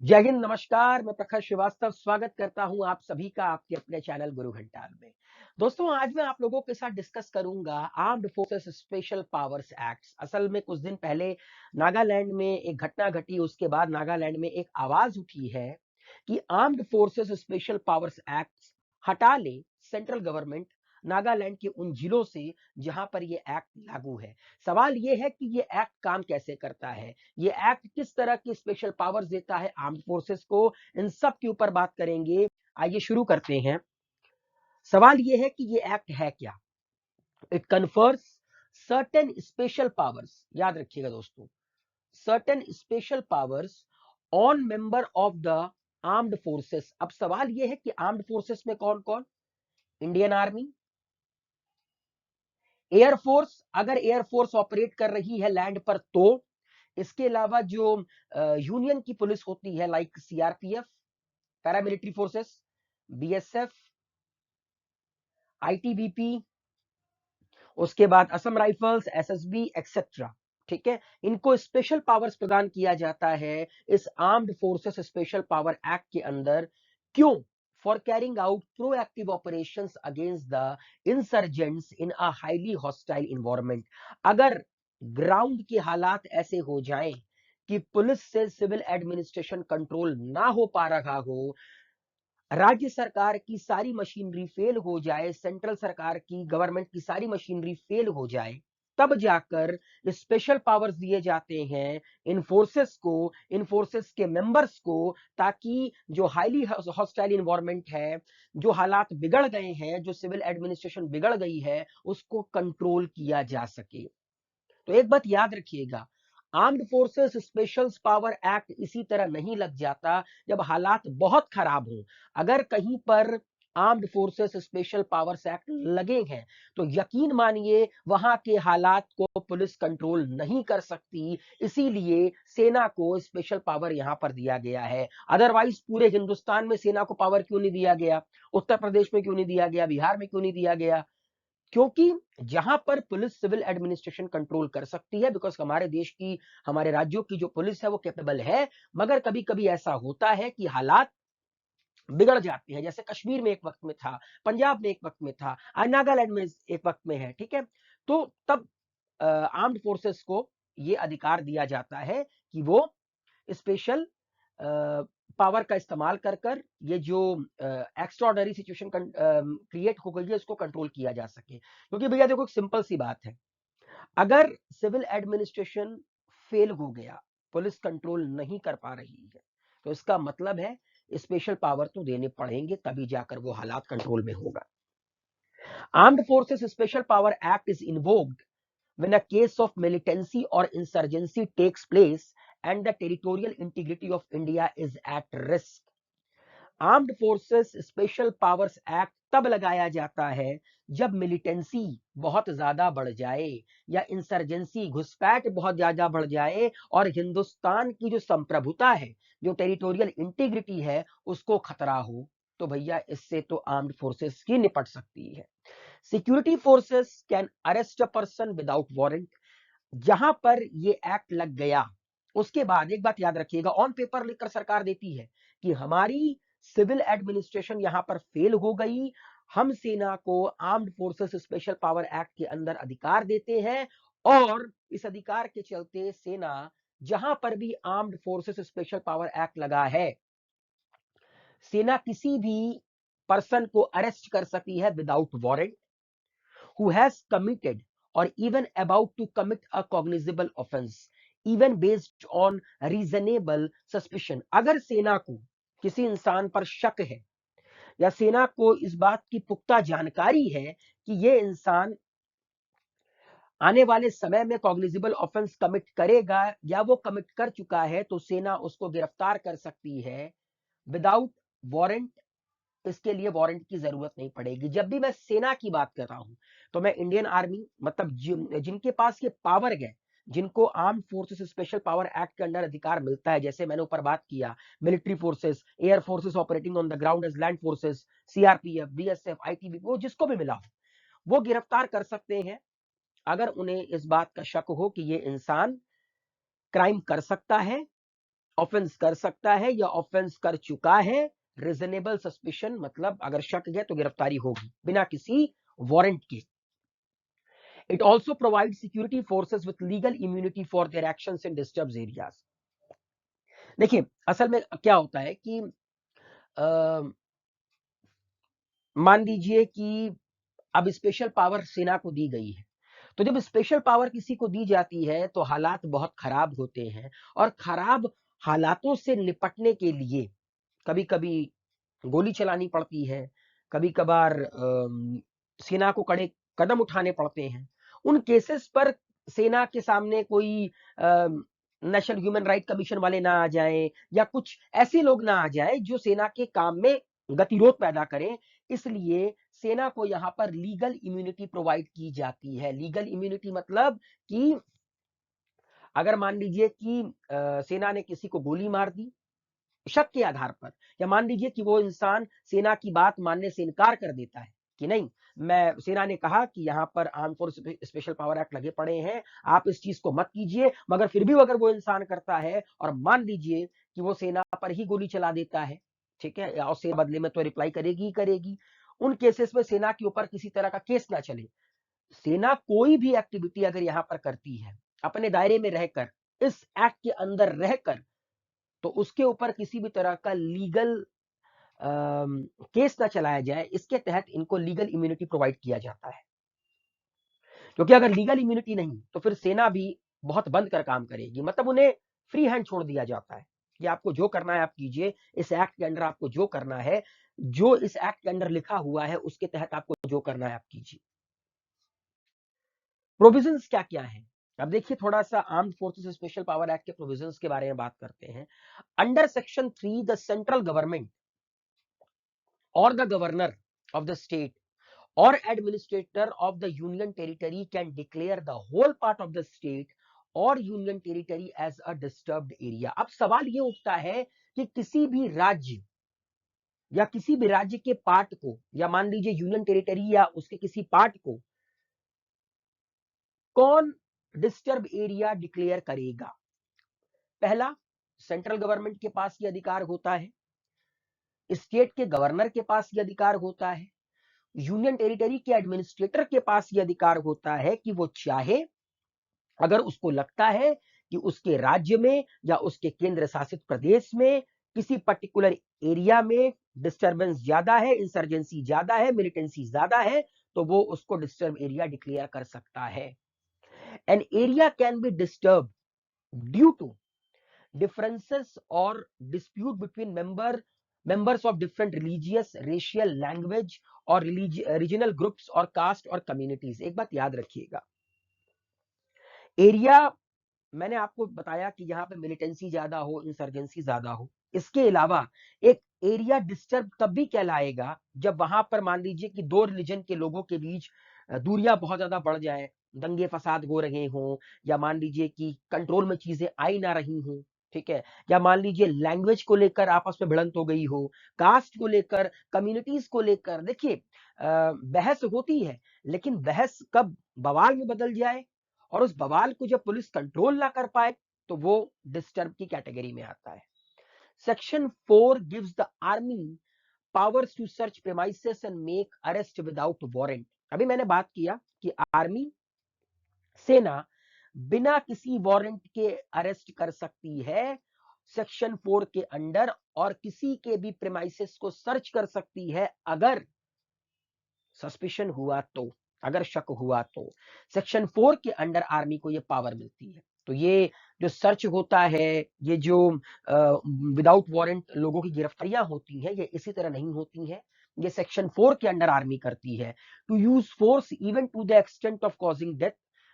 जय हिंद, नमस्कार। मैं प्रखर श्रीवास्तव स्वागत करता हूं आप सभी का आपके अपने चैनल गुरु घंटाल में। दोस्तों, आज मैं आप लोगों के साथ डिस्कस करूंगा armed forces special powers act. असल में कुछ दिन पहले नागालैंड में एक घटना घटी, उसके बाद नागालैंड में एक आवाज उठी है कि armed forces special powers act हटा ले सेंट्रल गवर्नमेंट नागालैंड के उन जिलों से जहां पर ये एक्ट लागू है। सवाल ये है कि ये एक्ट काम कैसे करता है, ये एक्ट किस तरह की स्पेशल पावर्स देता है आर्म्ड फोर्सेस को, इन सब के ऊपर बात करेंगे। आइए शुरू करते हैं। सवाल यह है कि ये एक्ट है क्या। It confers certain special powers, याद रखिएगा दोस्तों, certain special powers on member of the armed forces. अब सवाल यह है कि आर्म्ड फोर्सेस में कौन कौन? इंडियन आर्मी, एयरफोर्स, अगर एयरफोर्स ऑपरेट कर रही है लैंड पर तो। इसके अलावा जो यूनियन की पुलिस होती है like CRPF, paramilitary forces, BSF, ITBP, उसके बाद असम राइफल्स, एसएसबी एक्सेट्रा। ठीक है, इनको स्पेशल पावर्स प्रदान किया जाता है इस armed forces special power act के अंदर। क्यों? For carrying out proactive operations against the insurgents in a highly hostile environment. अगर ग्राउंड के हालात ऐसे हो जाएं कि पुलिस से सिविल एडमिनिस्ट्रेशन कंट्रोल ना हो पा रहा हो, राज्य सरकार की सारी मशीनरी फेल हो जाए, सेंट्रल सरकार की गवर्नमेंट की सारी मशीनरी फेल हो जाए, तब जाकर स्पेशल पावर्स दिए जाते हैं इन फोर्सेस के मेंबर्स को, ताकि जो हाईली हॉस्टाइल इन्वायरमेंट है, जो हालात बिगड़ गए हैं, जो सिविल एडमिनिस्ट्रेशन बिगड़ गई है, उसको कंट्रोल किया जा सके। तो एक बात याद रखिएगा, armed forces special power act इसी तरह नहीं लग जाता जब हालात बहुत खराब हो। अगर कहीं पर armed forces special powers act लगे हैं तो यकीन मानिए वहां के हालात को पुलिस कंट्रोल नहीं कर सकती। इसीलिए सेना को स्पेशल पावर यहां पर दिया गया है। अदरवाइज पूरे हिंदुस्तान में सेना को पावर क्यों नहीं दिया गया? उत्तर प्रदेश में क्यों नहीं दिया गया? बिहार में क्यों नहीं दिया गया? क्योंकि जहां पर पुलिस सिविल एडमिनिस्ट्रेशन कंट्रोल कर सकती है, बिकॉज हमारे देश की, हमारे राज्यों की जो पुलिस है वो कैपेबल है। मगर कभी कभी ऐसा होता है कि हालात बिगड़ जाते हैं, जैसे कश्मीर में एक वक्त में था, पंजाब में एक वक्त में था, आज नागालैंड में एक वक्त में है। ठीक है, तो तब आर्म्ड फोर्सेस को ये अधिकार दिया जाता है कि वो स्पेशल पावर का इस्तेमाल कर कर ये जो एक्स्ट्राऑर्डिनरी सिचुएशन क्रिएट हो गई है उसको कंट्रोल किया जा सके। क्योंकि भैया देखो, एक सिंपल सी बात है, अगर सिविल एडमिनिस्ट्रेशन फेल हो गया, पुलिस कंट्रोल नहीं कर पा रही है, तो इसका मतलब है स्पेशल पावर तो देने पड़ेंगे, तभी जाकर वो हालात कंट्रोल में होगा। Armed forces special power act is invoked when a case of militancy or insurgency takes place and the territorial integrity of India is at risk. Armed forces special powers act तब लगाया जाता है जब militancy बहुत ज्यादा बढ़ जाए या इंसर्जेंसी, घुसपैठ बहुत ज्यादा बढ़ जाए और हिंदुस्तान की जो संप्रभुता है, जो टेरिटोरियल इंटीग्रिटी है, उसको खतरा हो। तो भैया इससे तो आर्म्ड फोर्सेस ही निपट सकती है। Security forces can arrest a person without warrant. जहां पर ये एक्ट लग गया उसके बाद एक बात याद रखिएगा, ऑन पेपर लिखकर सरकार देती है कि हमारी सिविल एडमिनिस्ट्रेशन यहां पर फेल हो गई, हम सेना को armed forces special power act के अंदर अधिकार देते हैं, और इस अधिकार के चलते सेना, जहां पर भी armed forces special power act लगा है, सेना किसी भी पर्सन को अरेस्ट कर सकती है without warrant who has committed or even about to commit a cognizable offense even based on reasonable suspicion। अगर सेना को किसी इंसान पर शक है या सेना को इस बात की पुख्ता जानकारी है कि ये इंसान आने वाले समय में कॉग्निजिबल ऑफेंस कमिट करेगा या वो कमिट कर चुका है, तो सेना उसको गिरफ्तार कर सकती है विदाउट वारंट। इसके लिए वारंट की जरूरत नहीं पड़ेगी। जब भी मैं सेना की बात कर रहा हूं तो मैं इंडियन आर्मी, मतलब जिनके पास ये पावर है, जिनको armed forces special power act के अंडर अधिकार मिलता है, जैसे मैंने ऊपर बात किया, military forces, air forces operating on the ground as land forces, CRPF, BSF, ITBP, वो जिसको भी मिला हो वो गिरफ्तार कर सकते हैं अगर उन्हें इस बात का शक हो कि ये इंसान क्राइम कर सकता है ऑफेंस कर सकता है या ऑफेंस कर चुका है। रीजनेबल सस्पिशन मतलब अगर शक है तो गिरफ्तारी होगी बिना किसी वारंट के। It also provide security forces with legal immunity for their actions in disturbed areas. देखिए असल में क्या होता है कि मान लीजिए कि अब स्पेशल पावर सेना को दी गई है, तो जब स्पेशल पावर किसी को दी जाती है तो हालात बहुत खराब होते हैं, और खराब हालातों से निपटने के लिए कभी कभी गोली चलानी पड़ती है, कभी कभार सेना को कड़े कदम उठाने पड़ते हैं। उन केसेस पर सेना के सामने कोई नेशनल ह्यूमन राइट कमीशन वाले ना आ जाएं, या कुछ ऐसे लोग ना आ जाएं जो सेना के काम में गतिरोध पैदा करें। इसलिए सेना को यहाँ पर लीगल इम्यूनिटी प्रोवाइड की जाती है। लीगल इम्यूनिटी मतलब कि अगर मान लीजिए कि सेना ने किसी को गोली मार दी शक के आधार पर, या मान लीजिए कि वो इंसान सेना की बात मानने से इनकार कर देता है कि नहीं, मैं सेना ने कहा कि यहाँ पर arm force special power act लगे पड़े हैं, आप इस चीज को मत कीजिए, मगर फिर भी अगर वो इंसान करता है और मान लीजिए कि वो सेना पर ही गोली चला देता है, ठीक है, और सेना बदले में तो रिप्लाई करेगी ही करेगी। उन केसेस में सेना के ऊपर किसी तरह का केस ना चले। सेना कोई भी एक्टिविटी अगर यहाँ पर करती है अपने दायरे में रहकर, इस एक्ट के अंदर रहकर, तो उसके ऊपर किसी भी तरह का लीगल केस ना चलाया जाए। इसके तहत इनको लीगल इम्यूनिटी प्रोवाइड किया जाता है। क्योंकि अगर लीगल इम्यूनिटी नहीं तो फिर सेना भी बहुत बंद कर काम करेगी, मतलब उन्हें फ्री हैंड छोड़ दिया जाता है कि आपको जो करना है आप कीजिए, इस एक्ट के अंदर आपको जो करना है, जो इस एक्ट के अंदर लिखा हुआ है उसके तहत आपको जो करना है आप कीजिए। प्रोविजंस क्या क्या है, अब देखिए थोड़ा सा armed forces special power act के प्रोविजंस के बारे में बात करते हैं। Under section 3 the central government or the governor of the state or administrator of the union territory can declare the whole part of the state or union territory as a disturbed area। अब सवाल ये उठता है कि किसी भी राज्य या किसी भी राज्य के पार्ट को, या मान लीजिए यूनियन टेरिटरी या उसके किसी पार्ट को, कौन डिस्टर्ब एरिया डिक्लेयर करेगा। पहला, सेंट्रल गवर्नमेंट के पास ये अधिकार होता है, स्टेट के गवर्नर के पास ये अधिकार होता है, यूनियन टेरिटरी के एडमिनिस्ट्रेटर के पास ये अधिकार होता है कि वो चाहे, अगर उसको लगता है कि उसके राज्य में या उसके केंद्र शासित प्रदेश में किसी पर्टिकुलर एरिया में डिस्टरबेंस ज्यादा है, इंसर्जेंसी ज्यादा है, मिलिटेंसी ज्यादा है, तो वो उसको डिस्टर्ब एरिया डिक्लेयर कर सकता है। An area can be disturb due to differences or dispute between members of different religious, racial, language और regional groups और caste और communities। एक बात याद रखिएगा, एरिया मैंने आपको बताया कि यहाँ पे मिलिटेंसी ज्यादा हो, इंसर्जेंसी ज्यादा हो। इसके अलावा एक एरिया डिस्टर्ब तब भी कहलाएगा जब वहां पर मान लीजिए कि दो रिलीजन के लोगों के बीच दूरियां बहुत ज्यादा बढ़ जाए, दंगे फसाद हो रहे हों, या मान लीजिए कि कंट्रोल में चीजें आई ना रही हों, ठीक है, या मान लीजिए लैंग्वेज को लेकर आपस में भिड़ंत हो गई हो, कास्ट को लेकर, कम्युनिटीज को लेकर। देखिए बहस होती है, लेकिन बहस कब बवाल में बदल जाए और उस बवाल को जब पुलिस कंट्रोल ना कर पाए तो वो डिस्टर्ब की कैटेगरी में आता है। Section 4 gives the army powers to search premises and make arrest without warrant. अभी मैंने बात किया कि आर्मी, सेना बिना किसी वारंट के अरेस्ट कर सकती है सेक्शन 4 के अंडर, और किसी के भी प्रेमाइसेस को सर्च कर सकती है अगर सस्पिशन हुआ तो, अगर शक हुआ तो सेक्शन 4 के अंडर आर्मी को ये पावर मिलती है। तो ये जो सर्च होता है, ये जो विदाउट वारंट लोगों की गिरफ्तारियां होती हैं, ये इसी तरह नहीं होती हैं, ये सेक्शन 4 के अंडर आर्मी करती है। To use force even to the extent of causing death,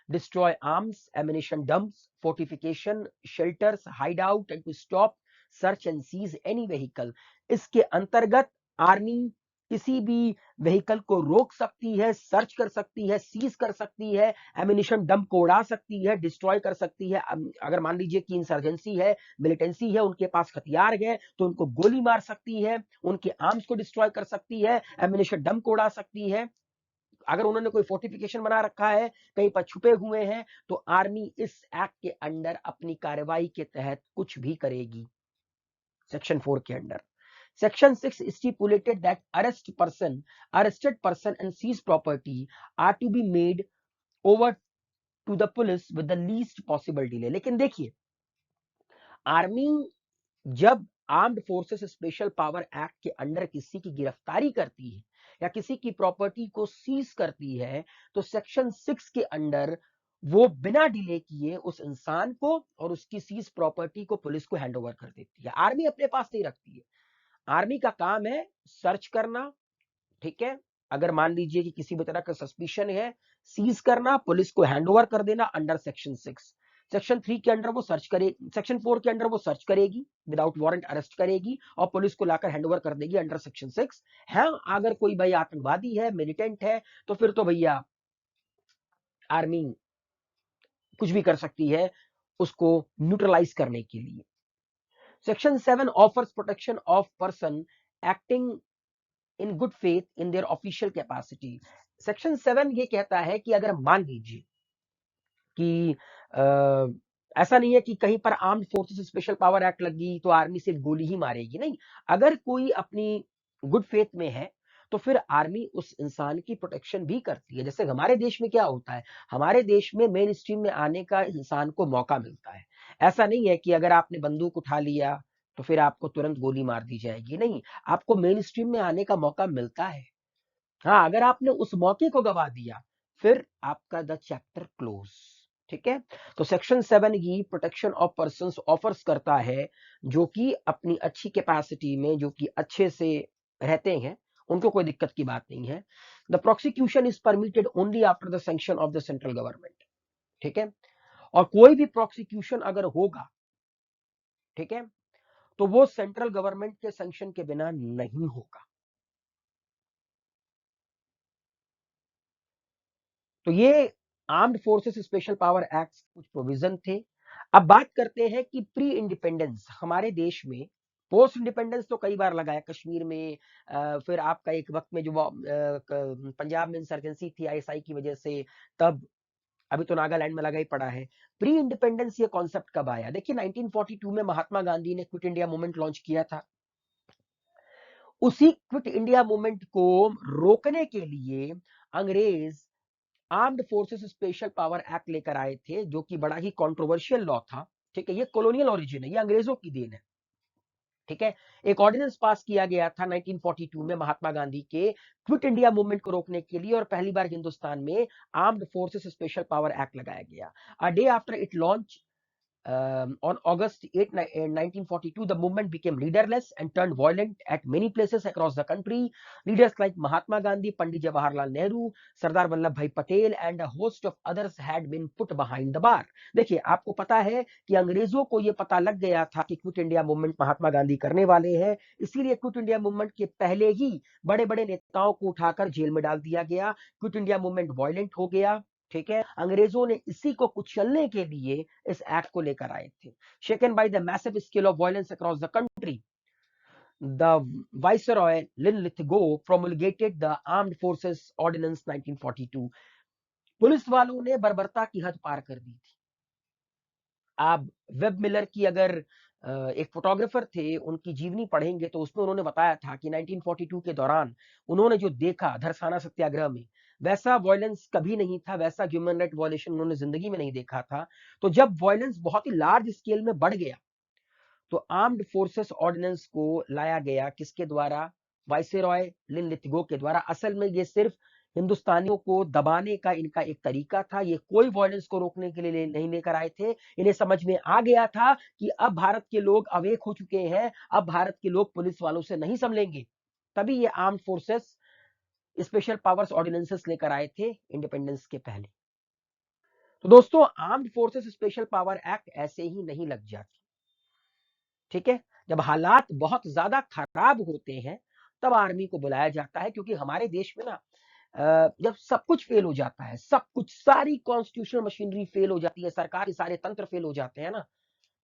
destroy arms, ammunition dumps, fortification, shelters, hide out, and to stop search and seize any vehicle. इसके अंतर्गत आर्मी किसी भी व्हीकल को रोक सकती है, सर्च कर सकती है, सीज कर सकती है, एमिनिशन डंप को उड़ा सकती है, डिस्ट्रॉय कर सकती है। अगर मान लीजिए कि इंसर्जेंसी है, मिलिटेंसी है, उनके पास हथियार है, तो उनको गोली मार सकती है, उनके आर्म्स को डिस्ट्रॉय कर सकती है, एमिनिशन डंप को उड़ा सकती है, अगर उन्होंने कोई फोर्टिफिकेशन बना रखा है, कहीं पर छुपे हुए हैं, तो आर्मी इस एक्ट के अंडर अपनी कार्रवाई के तहत कुछ भी करेगी। सेक्शन 4 के under Section 6 stipulated that arrested person and seized property are to be made over to the police with the least possible delay। लेकिन देखिए, आर्मी जब armed forces special power act के अंडर किसी की गिरफ्तारी करती है या किसी की प्रॉपर्टी को सीज करती है, तो सेक्शन 6 के अंडर वो बिना डिले किए उस इंसान को और उसकी सीज प्रॉपर्टी को पुलिस को हैंड ओवर कर देती है। आर्मी अपने पास नहीं रखती है। आर्मी का काम है सर्च करना, ठीक है, अगर मान लीजिए कि किसी भी तरह का सस्पिशन है, सीज करना, पुलिस को हैंडओवर कर देना अंडर सेक्शन 6। सेक्शन 3 के अंडर वो सर्च करेगी, सेक्शन 4 के अंडर वो सर्च करेगी, विदाउट वारंट अरेस्ट करेगी और पुलिस को लाकर हैंडओवर कर देगी अंडर सेक्शन 6 है। अगर कोई भाई आतंकवादी है, मिलिटेंट है, तो फिर तो भैया आर्मी कुछ भी कर सकती है उसको न्यूट्रलाइज करने के लिए। Section 7 offers protection of person acting in good faith in their official capacity. Section 7 ये कहता है कि अगर मान लीजिए कि ऐसा नहीं है कि कहीं पर armed forces special power act लगी तो आर्मी सिर्फ गोली ही मारेगी, नहीं। अगर कोई अपनी गुड फेथ में है तो फिर आर्मी उस इंसान की प्रोटेक्शन भी करती है। जैसे हमारे देश में क्या होता है, हमारे देश में मेन स्ट्रीम में आने का इंसान को मौका मिलता है। ऐसा नहीं है कि अगर आपने बंदूक उठा लिया तो फिर आपको तुरंत गोली मार दी जाएगी, नहीं। आपको मेन स्ट्रीम में आने का मौका मिलता है। हाँ, अगर आपने उस मौके को गवा दिया फिर आपका द चैप्टर क्लोज, ठीक है। तो section 7 he protection of persons offers करता है जो कि अपनी अच्छी कैपेसिटी में, जो कि अच्छे से रहते हैं, उनको कोई दिक्कत की बात नहीं है। The prosecution is permitted only after the sanction of the central government, ठीक है। और कोई भी प्रोसिक्यूशन अगर होगा, ठीक है, तो वो सेंट्रल गवर्नमेंट के सैंक्शन के बिना नहीं होगा। तो ये armed forces special power act कुछ प्रोविजन थे। अब बात करते हैं कि प्री इंडिपेंडेंस हमारे देश में, पोस्ट इंडिपेंडेंस तो कई बार लगाया कश्मीर में, फिर आपका एक वक्त में जो पंजाब में इंसर्जेंसी थी आईएसआई की वजह से, तब अभी तो नागालैंड में लगा ही पड़ा है। प्री इंडिपेंडेंस ये कॉन्सेप्ट कब आया? देखिए 1942 में महात्मा गांधी ने क्विट इंडिया मूवमेंट लॉन्च किया था। उसी क्विट इंडिया मूवमेंट को रोकने के लिए अंग्रेज armed forces special power act लेकर आए थे, जो कि बड़ा ही कंट्रोवर्शियल लॉ था, ठीक है। ये कॉलोनियल ओरिजिन है, ये अंग्रेजों की देन है, ठीक है। एक ऑर्डिनेंस पास किया गया था 1942 में महात्मा गांधी के क्विट इंडिया मूवमेंट को रोकने के लिए, और पहली बार हिंदुस्तान में armed forces special power act लगाया गया। A day after it launch on August 8, 1942, the movement became leaderless and turned violent at many places across the country. Leaders like Mahatma Gandhi, Pandit Jawaharlal Nehru, Sardar Vallabh Bhai Patel, and a host of others had been put behind the bar. देखिए, आपको पता है कि अंग्रेजों को यह पता लग गया था कि quit India movement Mahatma Gandhi करने वाले हैं, इसीलिए क्विट इंडिया मूवमेंट के पहले ही बड़े बड़े नेताओं को उठाकर जेल में डाल दिया गया। क्विट इंडिया मूवमेंट वायलेंट हो गया, ठीक है। अंग्रेजों ने इसी को कुचलने के लिए इस एक्ट को लेकर आए थे। Shaken by the massive scale of violence across the country, the viceroy Linlithgow promulgated the armed forces ordinance 1942। Police वालों ने बर्बरता की हद पार कर दी थी। आप वेब मिलर की अगर एक फोटोग्राफर थे, उनकी जीवनी पढ़ेंगे तो उसमें उन्होंने बताया था कि 1942 के दौरान उन्होंने जो देखा धरसाना सत्याग्रह में, वैसा वायलेंस कभी नहीं था, वैसा ह्यूमन राइट वायलेशन उन्होंने जिंदगी में नहीं देखा था। तो जब वायलेंस बहुत ही लार्ज स्केल में बढ़ गया तो आर्म्ड फोर्सेस ऑर्डिनेंस को लाया गया, किसके द्वारा? वाइसरॉय लिनलिथगो के द्वारा। असल में ये सिर्फ हिंदुस्तानियों को दबाने का इनका एक तरीका था, ये कोई वायलेंस को रोकने के लिए नहीं लेकर आए थे। इन्हें समझ में आ गया था कि अब भारत के लोग अवेक हो चुके हैं, अब भारत के लोग पुलिस वालों से नहीं संभलेंगे, तभी ये armed forces special powers ordinances लेकर आए थे इंडिपेंडेंस के पहले। तो दोस्तों, armed forces special power act ऐसे ही नहीं लग जाती, ठीक है। जब हालात बहुत ज्यादा खराब होते हैं तब आर्मी को बुलाया जाता है, क्योंकि हमारे देश में ना जब सब कुछ फेल हो जाता है, सब कुछ, सारी कॉन्स्टिट्यूशनल मशीनरी फेल हो जाती है, सरकार के सारे तंत्र फेल हो जाते हैं ना,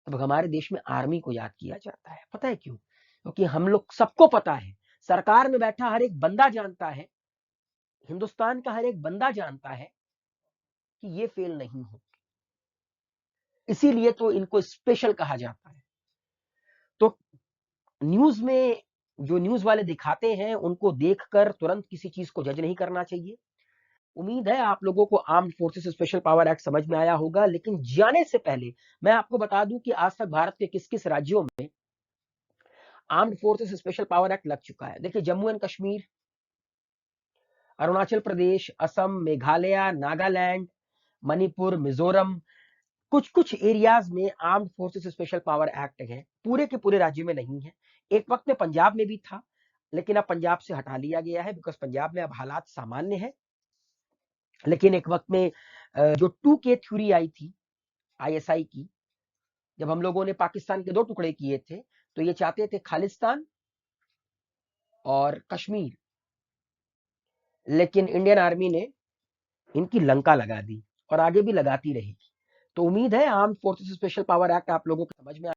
तब हमारे देश में आर्मी को याद किया जाता है। पता है क्यों? क्योंकि हम लोग, सबको पता है, सरकार में बैठा हर एक बंदा जानता है हिंदुस्तान का हर एक बंदा जानता है कि ये फेल नहीं हो, इसीलिए तो इनको स्पेशल कहा जाता है। तो न्यूज में जो न्यूज वाले दिखाते हैं उनको देखकर तुरंत किसी चीज को जज नहीं करना चाहिए। उम्मीद है आप लोगों को armed forces special power act समझ में आया होगा, लेकिन जाने से पहले मैं आपको बता दूं कि आज तक भारत के किस किस राज्यों में armed forces special power act लग चुका है। देखिए, जम्मू एंड कश्मीर, अरुणाचल प्रदेश, असम, मेघालय, नागालैंड, मणिपुर, मिजोरम, कुछ कुछ एरियाज में armed forces special power act है, पूरे के पूरे राज्य में नहीं है। एक वक्त में पंजाब में भी था, लेकिन अब पंजाब से हटा लिया गया है, बिकॉज पंजाब में अब हालात सामान्य है। लेकिन एक वक्त में जो 2K थ्योरी आई थी आईएसआई की, जब हम लोगों ने पाकिस्तान के दो टुकड़े किए थे, तो ये चाहते थे खालिस्तान और कश्मीर, लेकिन इंडियन आर्मी ने इनकी लंका लगा दी और आगे भी लगाती रहेगी। तो उम्मीद है armed forces special power act आप लोगों को समझ में